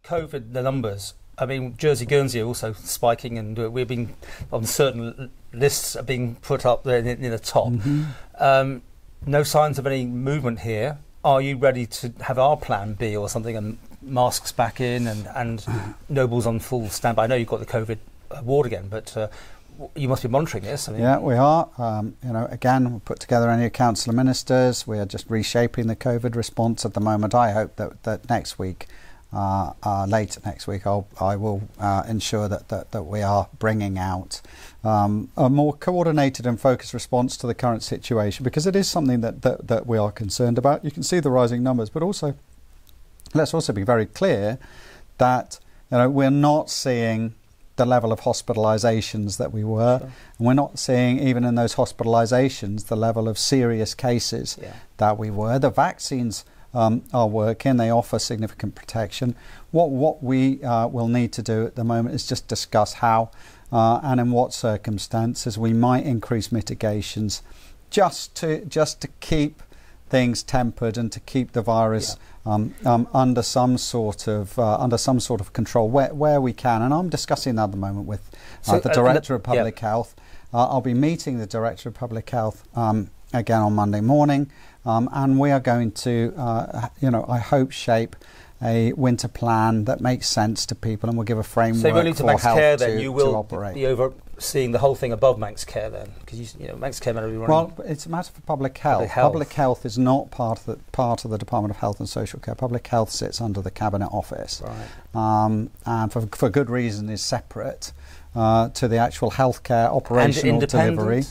COVID, the numbers, I mean, Jersey, Guernsey are also spiking, and we've been on certain lists are being put up there in the top. No signs of any movement here. Are you ready to have our plan B or something, and masks back in and Nobles on full standby? I know you've got the COVID ward again, but you must be monitoring this. I mean, yeah, we are. Again, we put together a new council of ministers. We are just reshaping the COVID response at the moment. I hope that next week, later next week, I will ensure that we are bringing out a more coordinated and focused response to the current situation, because it is something that we are concerned about. You can see the rising numbers, but also let's also be very clear that we're not seeing the level of hospitalisations that we were, and we're not seeing, even in those hospitalisations, the level of serious cases that we were. The vaccines are working, they offer significant protection. What we will need to do at the moment is just discuss how and in what circumstances we might increase mitigations just to keep things tempered and to keep the virus under some sort of control where we can. And I'm discussing that at the moment with the Director of Public Health. I'll be meeting the Director of Public Health again on Monday morning, and we are going to, I hope, shape a winter plan that makes sense to people and will give a framework so really to for Manx health Care, then you will operate. be overseeing the whole thing above Manx Care, then, because Manx Care may be running. Well, it's a matter for public health. Public health is not part of the Department of Health and Social Care. Public health sits under the Cabinet Office, and for good reason is separate to the actual healthcare operational delivery.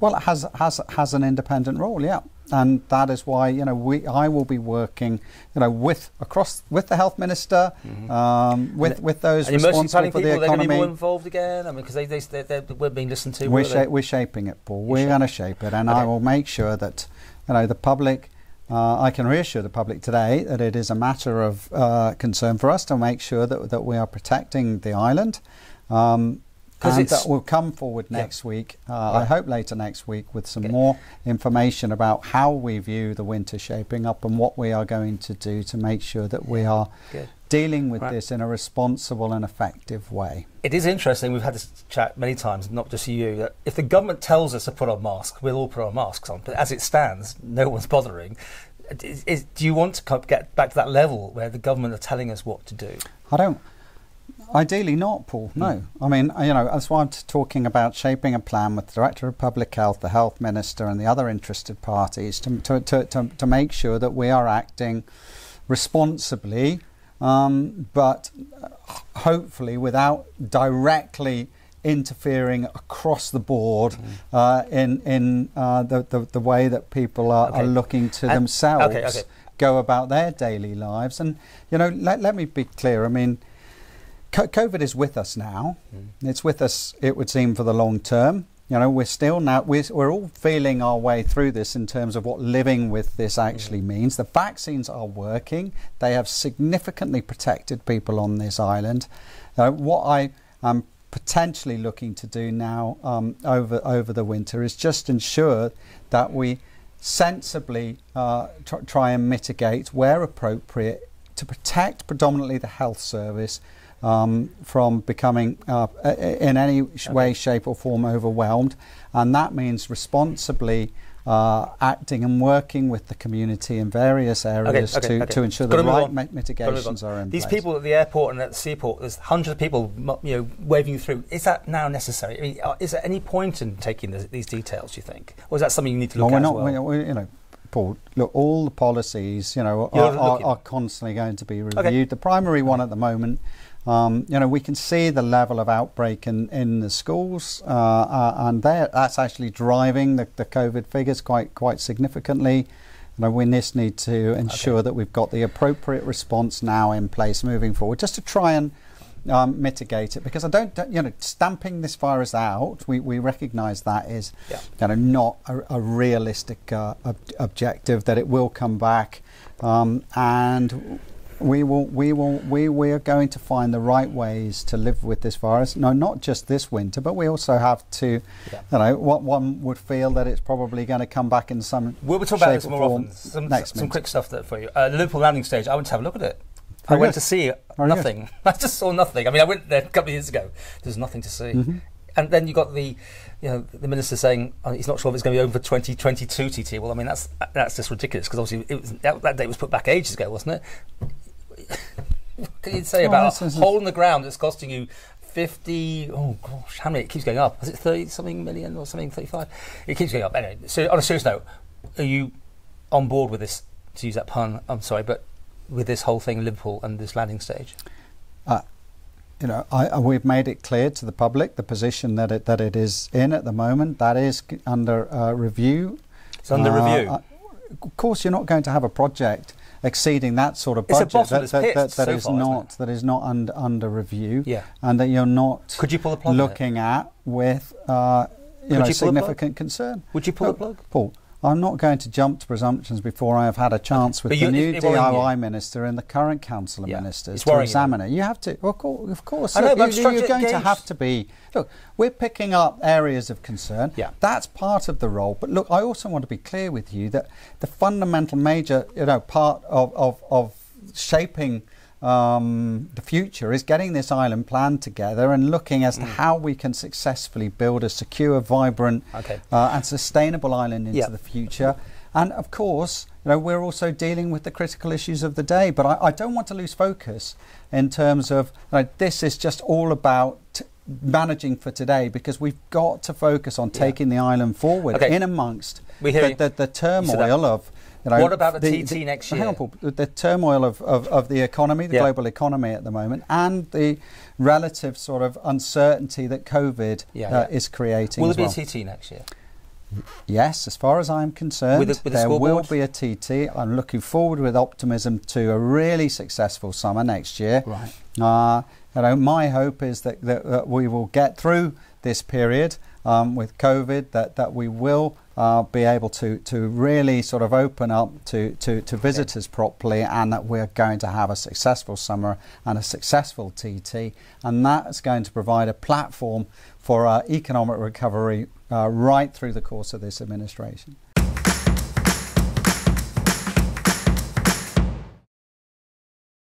Well, it has an independent role, yeah. And that is why I will be working with the health minister, with those responsible for the economy. Are they going to be more involved again? I mean, because they're being listened to. We're shaping it, Paul. We're going to shape it, and I will make sure that the public. I can reassure the public today that it is a matter of concern for us to make sure that we are protecting the island. And that will come forward next week, I hope later next week, with some more information about how we view the winter shaping up and what we are going to do to make sure that we are dealing with this in a responsible and effective way. It is interesting, we've had this chat many times, not just you, that if the government tells us to put on masks, we'll all put our masks on, but as it stands, no one's bothering. Do you want to get back to that level where the government are telling us what to do? I don't. Ideally not, Paul, no. I mean, that's why I'm talking about shaping a plan with the Director of Public Health, the Health Minister and the other interested parties to make sure that we are acting responsibly, but hopefully without directly interfering across the board in the way that people are looking to themselves go about their daily lives. And, let me be clear, I mean, COVID is with us now. It's with us, it would seem, for the long term. We're all feeling our way through this in terms of what living with this actually means. The vaccines are working. They have significantly protected people on this island. What I am potentially looking to do now over the winter is just ensure that we sensibly try and mitigate where appropriate to protect predominantly the health service from becoming in any way, shape or form overwhelmed, and that means responsibly acting and working with the community in various areas to ensure the right mitigations are in place. These people at the airport and at the seaport, there's hundreds of people waving you through. Is that now necessary? I mean, is there any point in taking these details, do you think? Or is that something you need to look at as well? Paul, look, all the policies are constantly going to be reviewed. The primary one at the moment, we can see the level of outbreak in the schools, and that's actually driving the COVID figures quite significantly. We just need to ensure that we've got the appropriate response now in place moving forward, just to try and mitigate it, because I don't stamping this virus out, we recognise that is not a realistic objective, that it will come back, and we are going to find the right ways to live with this virus. No, not just this winter, but we also have to, what one would feel that it's probably going to come back in some We'll talk about this more often. Some quick stuff for you. Liverpool landing stage, I went to have a look at it. I went to see nothing. I just saw nothing. I mean, I went there a couple of years ago. There's nothing to see. And then you got the minister saying he's not sure if it's going to be open for 2022 TT. Well, I mean that's just ridiculous because obviously that date was put back ages ago, wasn't it? What can you say about a hole in the ground that's costing you 50? Oh gosh, how many? It keeps going up. Is it 30 something million or something? 35? It keeps going up. Anyway, so on a serious note, are you on board with this? To use that pun, I'm sorry, but with this whole thing in Liverpool and this landing stage. We've made it clear to the public the position that it is in at the moment. That is under review. It's under review. Of course, you're not going to have a project exceeding that sort of budget that is not under review, and that you're not Could you pull the plug looking at with significant concern. Would you pull the plug, Paul? I'm not going to jump to presumptions before I have had a chance with the new DIY minister and the current council of ministers to examine it. You have to, of course. I know, you're going to have to be. Look, we're picking up areas of concern. That's part of the role. But look, I also want to be clear with you that the fundamental major, part of shaping the future is getting this island plan together and looking as to how we can successfully build a secure, vibrant and sustainable island into the future. And of course, we're also dealing with the critical issues of the day. But I don't want to lose focus in terms of this is just all about managing for today, because we've got to focus on taking the island forward in amongst the turmoil of what about the TT next year? Hang on, Paul. The turmoil of the economy, the global economy at the moment, and the relative sort of uncertainty that COVID is creating. Will there be a TT next year? Yes, as far as I'm concerned, there will be a TT. I'm looking forward with optimism to a really successful summer next year. Right. My hope is that we will get through this period with COVID, that we will be able to really sort of open up to visitors properly, and that we're going to have a successful summer and a successful TT, and that's going to provide a platform for economic recovery right through the course of this administration.